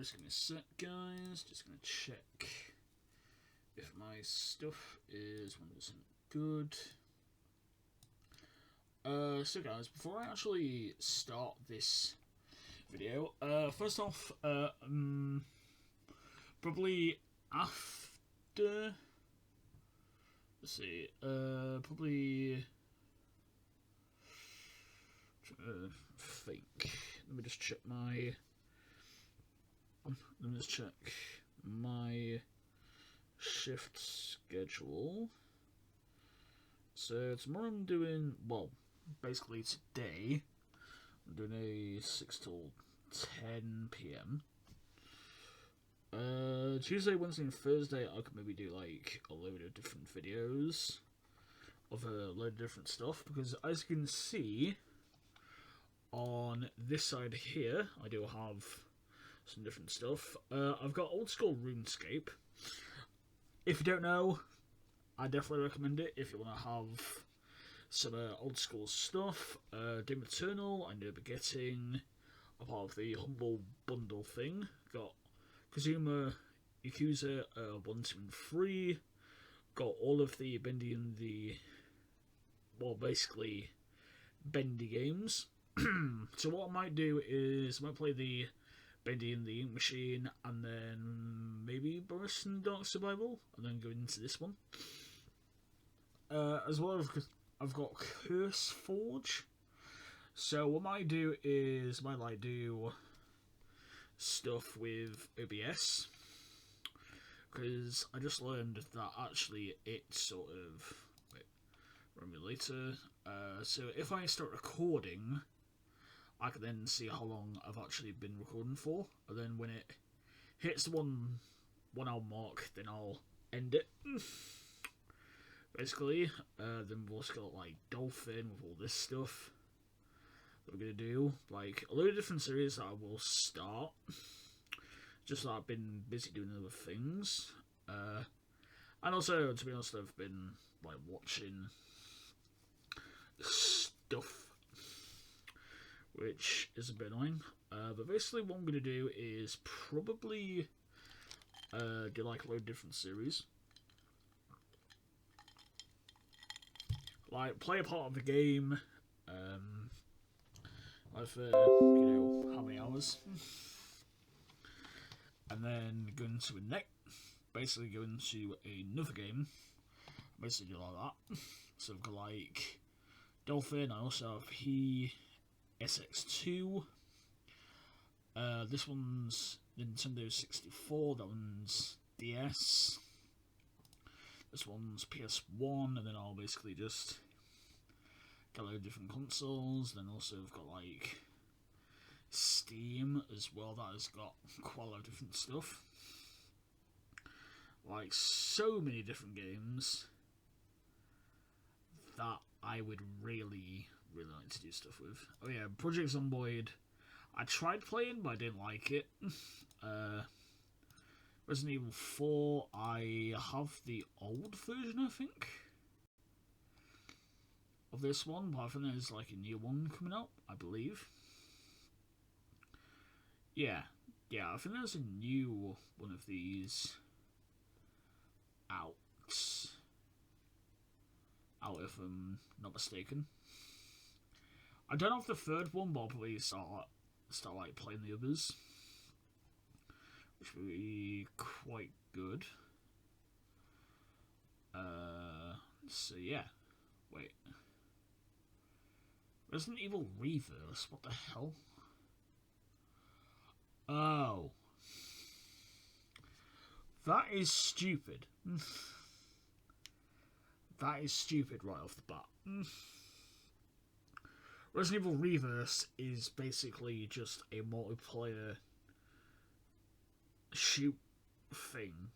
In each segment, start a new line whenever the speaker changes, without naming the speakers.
just give me a sec, guys. Just gonna check if my stuff is 100% good. So guys, before I actually start this video, first off, probably after, let's see, probably, think, let me just check my shift schedule. So tomorrow I'm doing, well, basically today I'm doing a 6 till 10 PM. Tuesday, Wednesday and Thursday I could maybe do like a load of different videos of a load of different stuff, because as you can see on this side here I do have some different stuff. I've got old school RuneScape. If you don't know, I definitely recommend it if you want to have some old school stuff. Doom Eternal, I ended up getting a part of the Humble Bundle thing. Got Kazuma, Yakuza 1, 2 and 3. Got all of the Bendy and the, well, basically Bendy games. So what I might do is I might play the Bendy and the Ink Machine, and then maybe Boris and Dark Survival, and then go into this one. As well as I've got Curse Forge. So what I might do is I might like do stuff with OBS, because I just learned that actually it's sort of, wait, run me later. So if I start recording, I can then see how long I've actually been recording for, and then when it hits the one hour mark, then I'll end it. Basically, then we'll also got like Dolphin with all this stuff that we're gonna do, like a load of different series that I will start. Just that I've been busy doing other things, and also, to be honest, I've been like watching stuff, which is a bit annoying. But basically, what I'm gonna do is probably do like a load of different series. Like, play a part of the game, like for, you know, how many hours, and then go into a basically go into another game, basically do like that. So I've got like Dolphin, I also have SX2, this one's Nintendo 64, that one's DS, this one's PS1, and then I'll basically just get a load of different consoles. Then also I've got like Steam as well, that has got quite a lot of different stuff. Like so many different games that I would really like to do stuff with. Oh yeah, Project Zomboid, I tried playing but I didn't like it. Resident Evil 4, I have the old version, I think, of this one, but I think there's like a new one coming out, I believe. Yeah, I think there's a new one of these out, if I'm not mistaken. I don't have the third one, but I'll probably start like playing the others, which would be quite good. So yeah, wait, Resident Evil Reverse, what the hell? Oh, that is stupid. That is stupid right off the bat. Resident Evil Reverse is basically just a multiplayer shoot thing.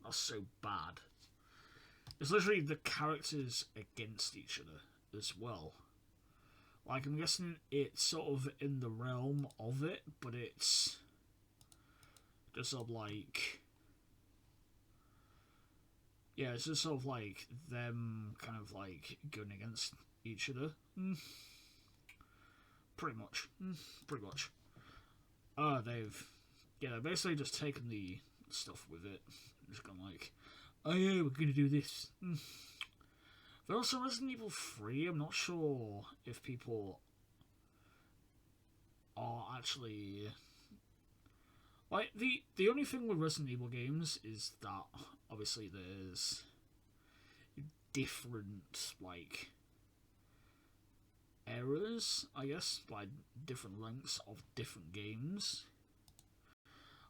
That's so bad. It's literally the characters against each other as well. Like, I'm guessing it's sort of in the realm of it, but it's just sort of like, yeah, it's just sort of like them kind of like going against each other. Pretty much. yeah, basically just taking the stuff with it. Just going like, oh yeah, we're gonna do this. But also Resident Evil 3, I'm not sure if people are actually... Like, the only thing with Resident Evil games is that, obviously, there's different, like, eras, I guess, like, different lengths of different games.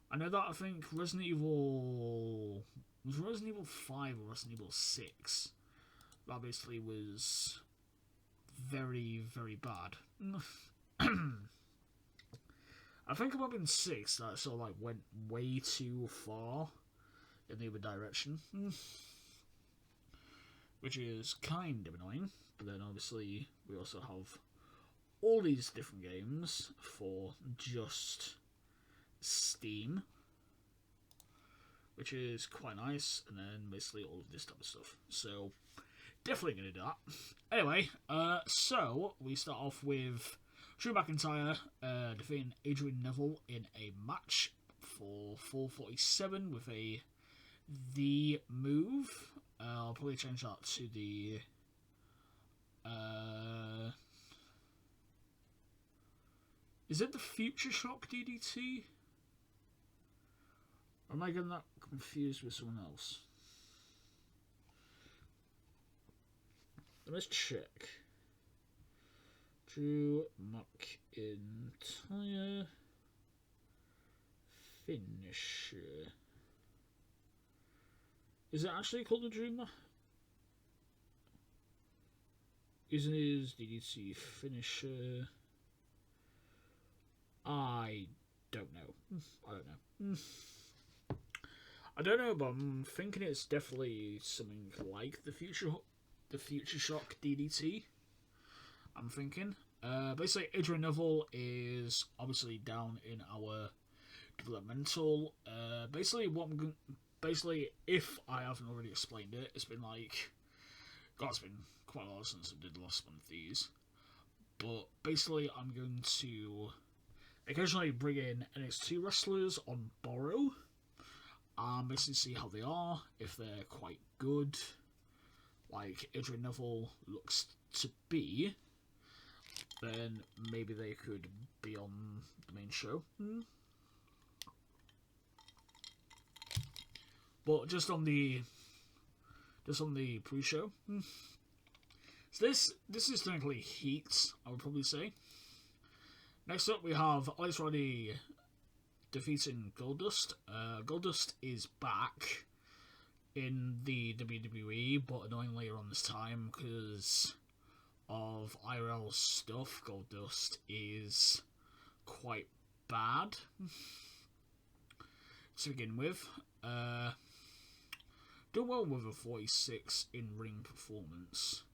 I know that I think Resident Evil... Was Resident Evil 5 or Resident Evil 6? That basically was very, very bad. I think it might have been 6 that sort of like went way too far in the other direction. Which is kind of annoying. But then obviously we also have all these different games for just Steam, which is quite nice, and then basically all of this type of stuff. So definitely going to do that. Anyway, so we start off with Drew McIntyre defeating Adrian Neville in a match for 447 with the move. I'll probably change that to the is it the Future Shock DDT? Or am I getting that confused with someone else? Let's check. Drew McIntyre finisher. Is it actually called the Drew Isn't his DDT finisher? I don't know. I don't know, but I'm thinking it's definitely something like the Future Shock DDT. I'm thinking. Basically, Adrian Neville is obviously down in our developmental. Basically, if I haven't already explained it, it's been like, God, it's been quite a while since I did the last one of these. But basically, I'm going to occasionally bring in NXT wrestlers on borrow, and basically see how they are, if they're quite good, like Adrian Neville looks to be, then maybe they could be on the main show. But just on the pre-show. So this is technically heat, I would probably say. Next up, we have Alex Roddy defeating Goldust. Goldust is back in the WWE, but annoyingly around this time because of IRL stuff. Goldust is quite bad to begin with. Doing well with a 46 in-ring performance.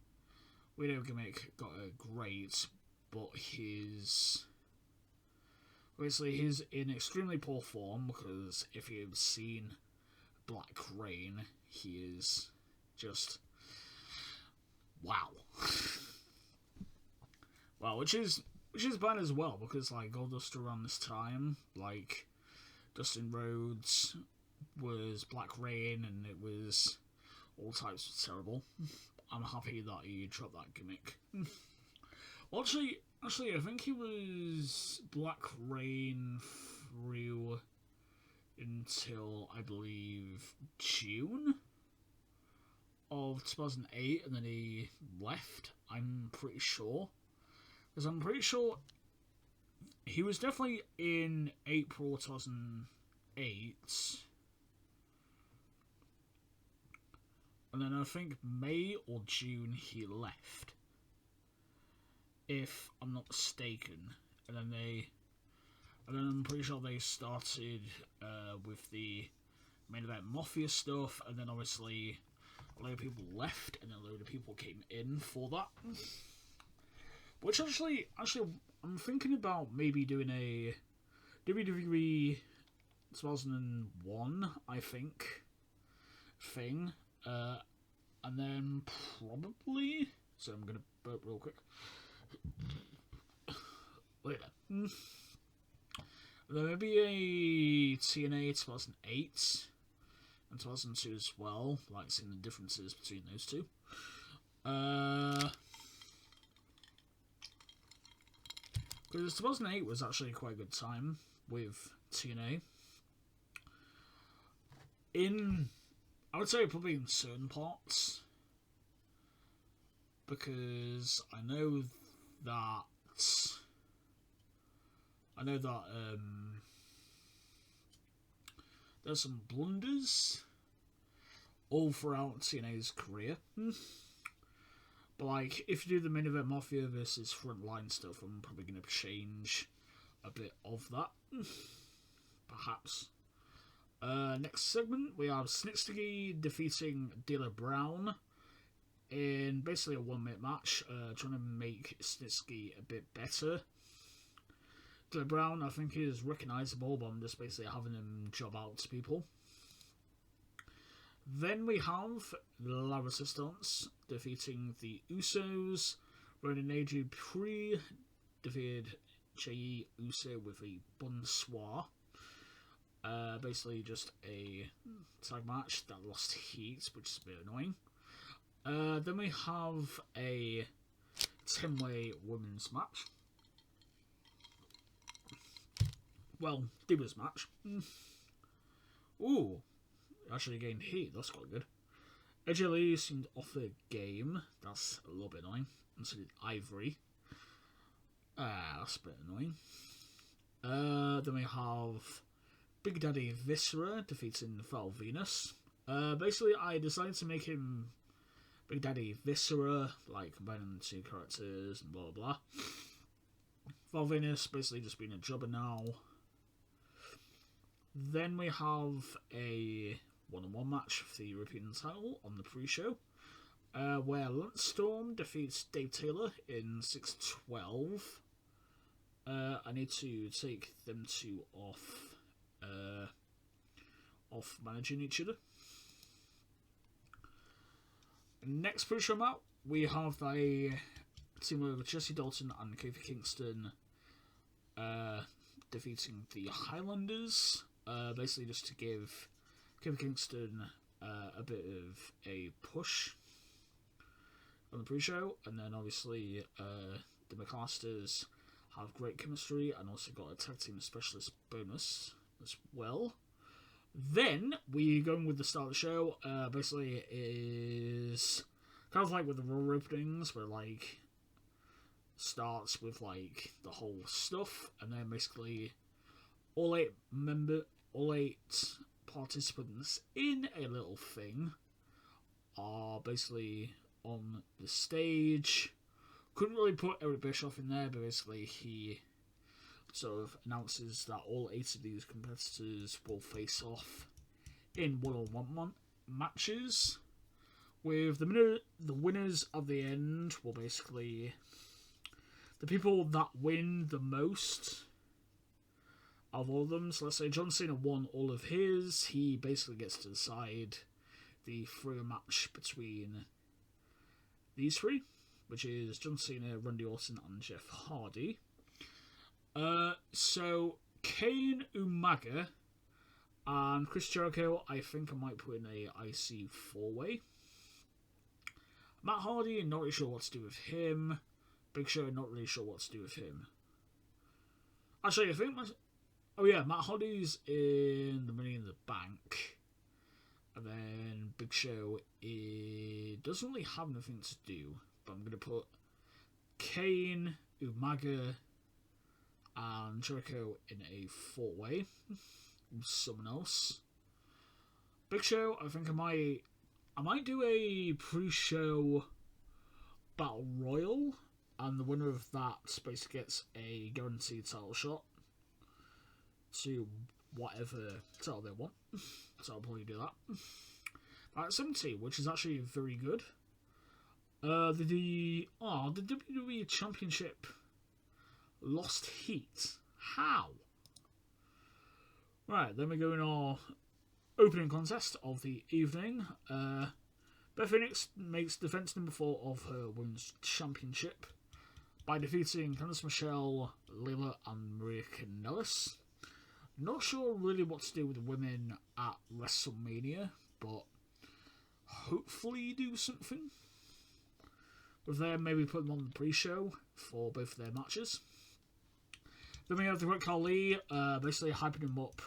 Widow Gimmick got a great, but he's in extremely poor form, because if you've seen Black Rain, he is just wow. Well, which is bad as well, because like Goldust around this time, like Dustin Rhodes was Black Rain, and it was all types of terrible. I'm happy that he dropped that gimmick. Well, actually, I think he was Black Rain through until, I believe, June of 2008, and then he left, I'm pretty sure. Because I'm pretty sure he was definitely in April 2008. And then I think May or June he left, if I'm not mistaken. And then I'm pretty sure they started with the main event Mafia stuff, and then obviously a load of people left, and then a load of people came in for that. Which actually, I'm thinking about maybe doing a WWE 2001, I think, thing. And then probably, so I'm gonna burp real quick. Later. And There may be a TNA 2008 and 2002 as well, like seeing the differences between those two. Because 2008 was actually quite a good time with TNA. I would say probably in certain parts, because I know that there's some blunders all throughout TNA's career. But like, if you do the main event Mafia versus Frontline stuff, I'm probably going to change a bit of that. Perhaps. Next segment, we have Snitsky defeating Dealer Brown in basically a 1 minute match, trying to make Snitsky a bit better. Dealer Brown, I think, is recognisable, but I'm just basically having him job out to people. Then we have La Resistance defeating the Usos. Ronan Dupree defeated Jey Uso with a bonsoir. Basically just a tag match that lost heat, which is a bit annoying. Then we have a 10-way women's match. Well, Divas match. Ooh, actually gained heat, that's quite good. AJ Lee seemed off the game, that's a little bit annoying. And so did Ivory. That's a bit annoying. Then we have Big Daddy Viscera defeating Val Venus. Basically, I decided to make him Big Daddy Viscera, like combining the two characters and blah blah blah. Val Venus basically just being a jobber now. Then we have a one-on-one match for the European title on the pre-show, where Lance Storm defeats Dave Taylor in 6-12. I need to take them two off managing each other. Next pre-show match, we have a team of Jesse Dalton and Kofi Kingston defeating the Highlanders. Basically just to give Kofi Kingston a bit of a push on the pre-show, and then obviously the McMasters have great chemistry and also got a tag team specialist bonus as well. Then we going with the start of the show. Basically is kind of like with the Raw openings, where like starts with like the whole stuff, and then basically all eight participants in a little thing are basically on the stage. Couldn't really put Eric Bischoff in there, but basically he sort of announces that all 8 of these competitors will face off in one-on-one matches, with the winners of the end will basically, the people that win the most of all of them. So let's say John Cena won all of his, he basically gets to decide the three match between these three, which is John Cena, Randy Orton, and Jeff Hardy. So Kane, Umaga, and Chris Jericho, I think I might put in a IC 4-way. Matt Hardy, not really sure what to do with him. Big Show, not really sure what to do with him. Actually, I think Matt Hardy's in the Money in the Bank. And then Big Show doesn't really have anything to do. But I'm going to put Kane, Umaga, and Jericho in a 4-way. Someone else. Big Show, I think I might do a pre-show battle royal, and the winner of that basically gets a guaranteed title shot to whatever title they want. So I'll probably do that. At 70, which is actually very good. The WWE Championship lost heat. How? Right, then we go in our opening contest of the evening. Beth Phoenix makes defense number 4 of her Women's Championship by defeating Candice Michelle, Layla, and Maria Kanellis. Not sure really what to do with the women at WrestleMania, but hopefully do something with them. Maybe put them on the pre-show for both of their matches. Then we have the Great Khali, basically hyping him up.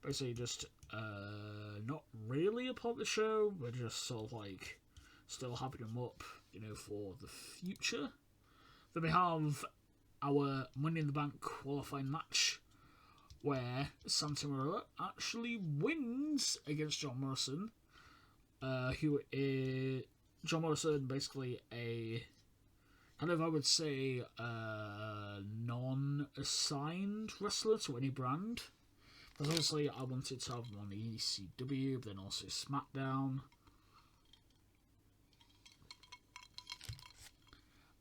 Basically just not really a part of the show, but just sort of like still hyping him up, you know, for the future. Then we have our Money in the Bank qualifying match, where Santa Marilla actually wins against John Morrison, who is John Morrison, basically a kind of, I would say, non-assigned wrestler to any brand. Because obviously I wanted to have him on ECW, but then also SmackDown.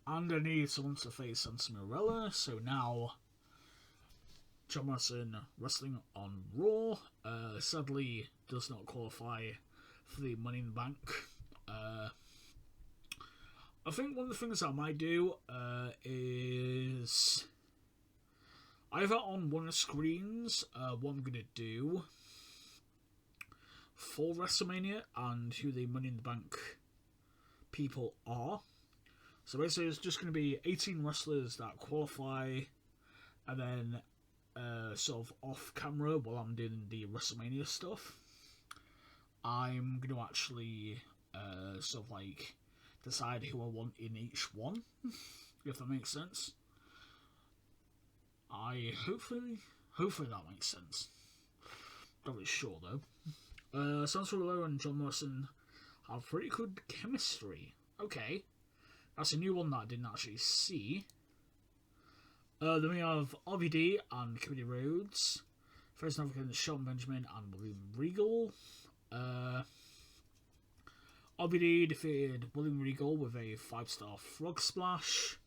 And I need someone to face Santa Marella, so now John Morrison wrestling on Raw. Sadly, does not qualify for the Money in the Bank. I think one of the things I might do is either on one of the screens, what I'm going to do for WrestleMania and who the Money in the Bank people are. So basically it's just going to be 18 wrestlers that qualify, and then sort of off camera while I'm doing the WrestleMania stuff, I'm going to actually sort of like decide who I want in each one, if that makes sense. Hopefully that makes sense. Not really sure though. Santa Marella and John Morrison have pretty good chemistry. Okay, that's a new one that I didn't actually see. Then we have RVD and Cody Rhodes. First off against Shelton Benjamin and William Regal. RVD defeated William Regal with a 5-star frog splash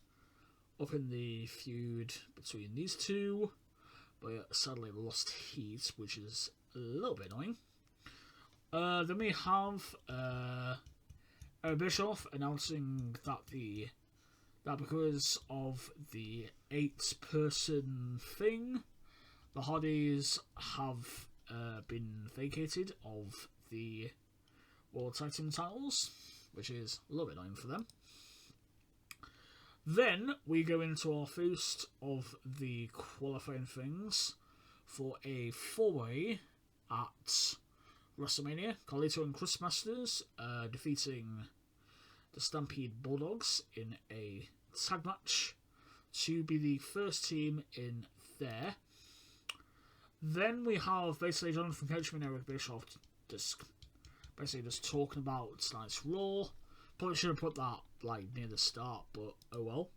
up in the feud between these two, but sadly lost heat, which is a little bit annoying. Then we have Eric Bischoff announcing that because of the 8-person thing, the Hardys have been vacated of the World Tag Team titles, which is a little bit annoying for them. Then we go into our first of the qualifying things for a 4-way at WrestleMania. Carlito and Chris Masters defeating the Stampede Bulldogs in a tag match to be the first team in there. Then we have basically Jonathan Coachman and Eric Bischoff just talking about tonight's Raw. Probably should have put that like near the start, but oh well.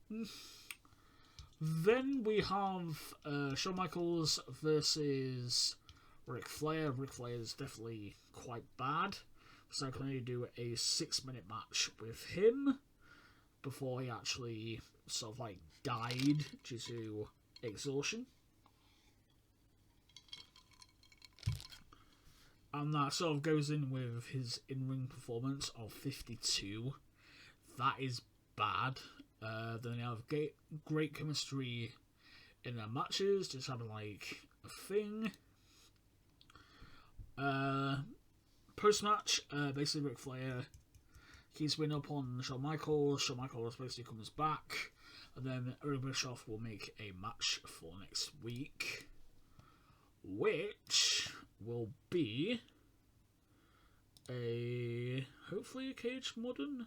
Then we have Shawn Michaels versus Ric Flair. Ric Flair is definitely quite bad, so I can only do a 6-minute match with him before he actually sort of like died due to exhaustion. And that sort of goes in with his in-ring performance of 52. That is bad. Then they have great chemistry in their matches, just having like a thing. Post-match, basically Ric Flair keeps winning up on Shawn Michaels. Shawn Michaels basically comes back, and then Eric Bischoff will make a match for next week, which will be hopefully a cage modern.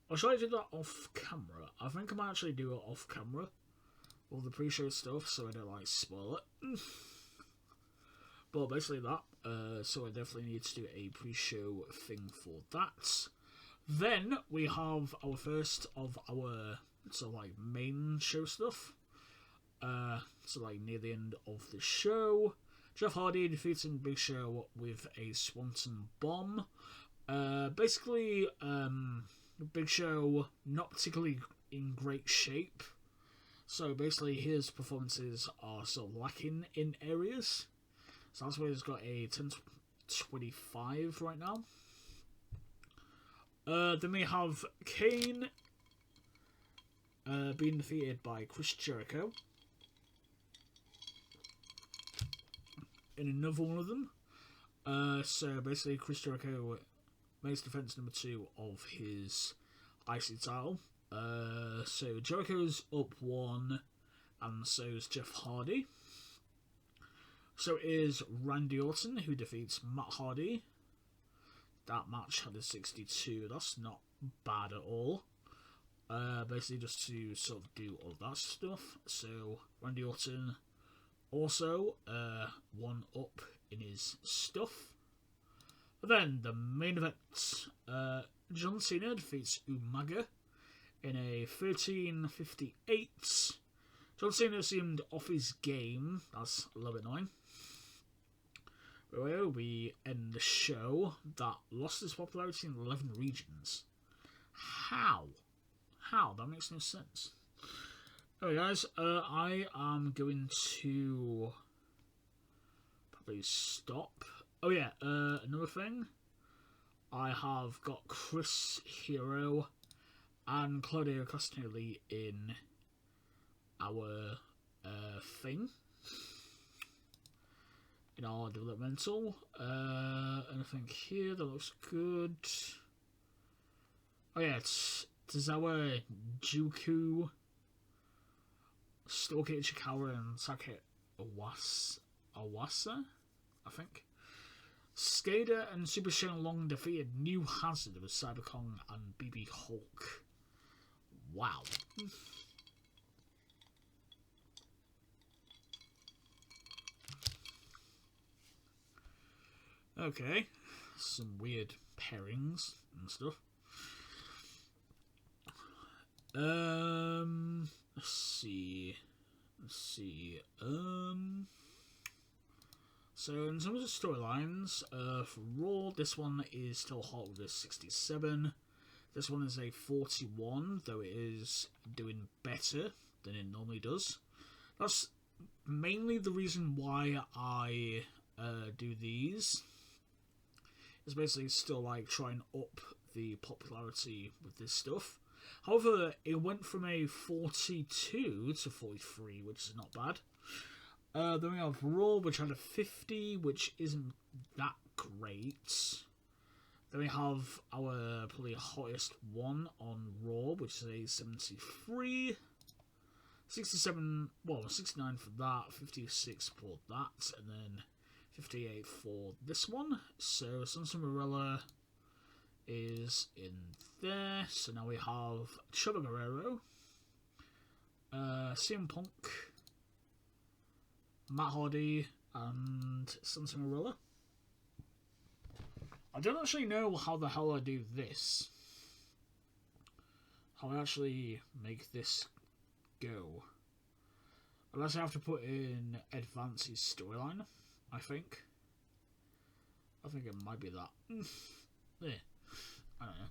Or should I do that off camera? I think I might actually do it off camera, all the pre-show stuff, so I don't like spoil it. But basically that. So I definitely need to do a pre-show thing for that. Then we have our first of our sort of like main show stuff. So like near the end of the show, Jeff Hardy defeating Big Show with a Swanton Bomb. Basically, Big Show not particularly in great shape. So basically his performances are sort of lacking in areas. So that's why he's got a 10-25 right now. Then we have Kane being defeated by Chris Jericho in another one of them. So basically, Chris Jericho makes defense number 2 of his IC title. So Jericho's up 1, and so is Jeff Hardy. So it is Randy Orton who defeats Matt Hardy. That match had a 62. That's not bad at all. Basically just to sort of do all that stuff. So Randy Orton also 1 up in his stuff. And then the main event, John Cena defeats Umaga in a 13:58. John Cena seemed off his game. That's a little bit annoying. Well, we end the show that lost its popularity in 11 regions. How? That makes no sense. Alright guys, I am going to probably stop. Oh yeah, another thing. I have got Chris Hero and Claudio Castagnoli in our thing. In our developmental. Anything here that looks good. Oh yeah, it's Tozawa Juku, Stoke Ichikawa and Sake Awasa, I think. Skater and Super Shane Long defeated New Hazard with Cyberkong and BB Hulk. Wow. Okay, some weird pairings and stuff. Let's see. So in terms of storylines, for Raw, this one is still hot with a 67. This one is a 41, though it is doing better than it normally does. That's mainly the reason why I do these. It's basically still like trying up the popularity with this stuff. However, it went from a 42 to 43, which is not bad. Then we have Raw, which had a 50, which isn't that great. Then we have our probably hottest one on Raw, which is a 73. 67, well, 69 for that, 56 for that, and then 58 for this one. So Sansa Morella is in there. So now we have Chavo Guerrero, CM Punk, Matt Hardy, and Sansa Morella. I don't actually know how the hell I do this. How I actually make this go. Unless I have to put in Advance's storyline, I think. I think it might be that. Yeah. I don't know.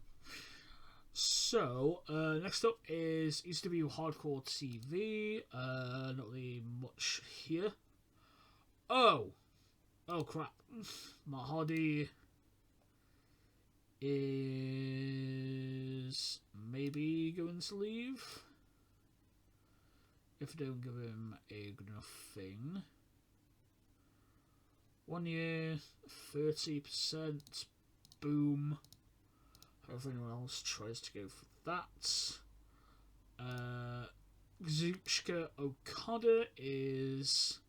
So, next up is ECW Hardcore TV. Not really much here. Oh crap. Matt Hardy is maybe going to leave if I don't give him a good enough thing. 1 year, 30%, boom. Hope anyone else tries to go for that. Kazuchika Okada is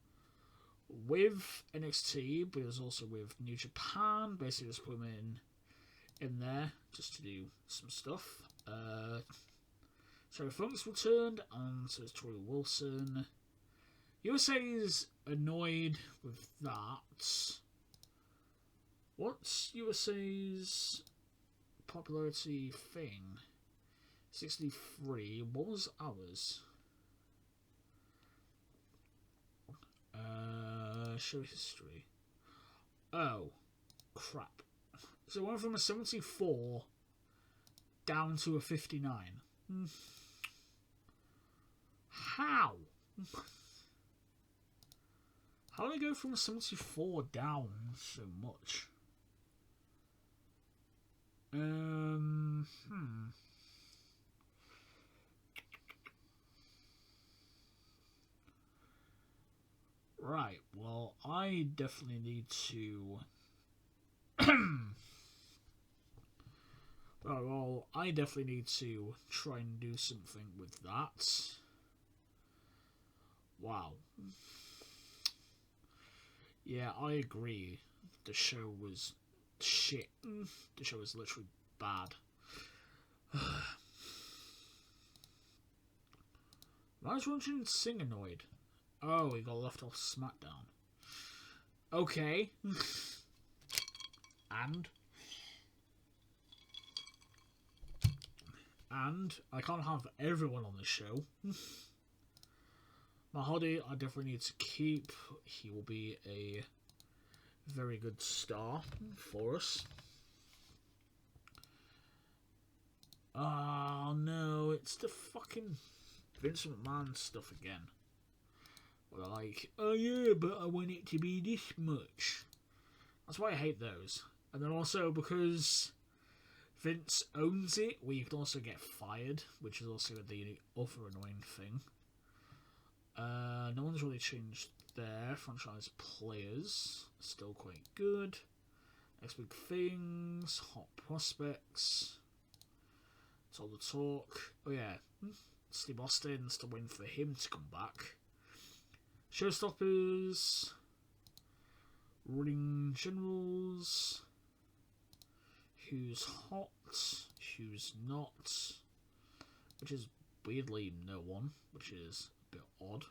with NXT, but is also with New Japan. Basically, just put him in there just to do some stuff. Terry Funk's returned, and so is Tori Wilson. USA's annoyed with that. What's USA's popularity thing? 63. What was ours? Show history. Oh, crap. So it went from a 74 down to a 59. How? How did I go from a 74 down so much? Right, well, I definitely need to... I definitely need to try and do something with that. Wow. Yeah, I agree. The show was shit. The show was literally bad. Why is Ronchin Singh annoyed? Oh, he got left off SmackDown. Okay. And I can't have everyone on the show. Mahadi, I definitely need to keep. He will be a very good star for us. Oh no, it's the fucking Vince McMahon stuff again. Where they're like, oh yeah, but I want it to be this much. That's why I hate those. And then also because Vince owns it, where you can also get fired, which is also the other annoying thing. No one's really changed there. Franchise players still quite good. Next big things, hot prospects. It's all the talk. Oh yeah, Steve Austin, still waiting for him to come back. Showstoppers, running generals. Who's hot? Who's not? Which is weirdly no one, which is a bit odd.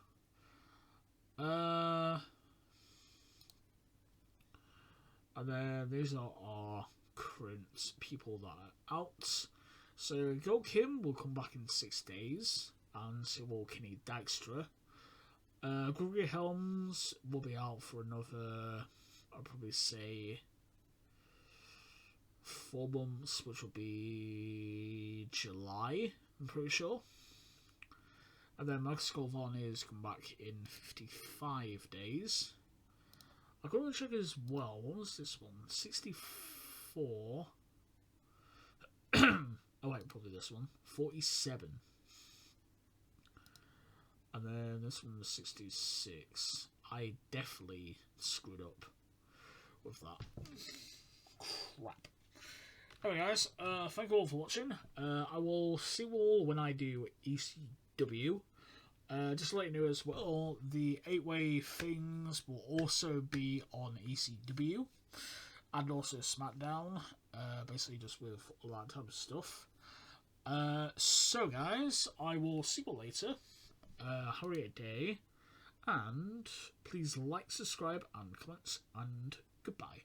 And then these are our current people that are out. So Go Kim will come back in 6 days, and so will Kenny Dykstra. Gregory Helms will be out for another, I'll probably say, 4 months, which will be July, I'm pretty sure. And then Max Scalvani come back in 55 days. I've got to check as well. What was this one? 64. Oh wait, probably this one. 47. And then this one was 66. I definitely screwed up with that. Crap. Anyway guys, thank you all for watching. I will see you all when I do ECW. Just to let you know as well, the 8-way things will also be on ECW and also SmackDown, basically just with all that type of stuff. So guys, I will see you all later. Have a great day, and please like, subscribe, and comment, and goodbye.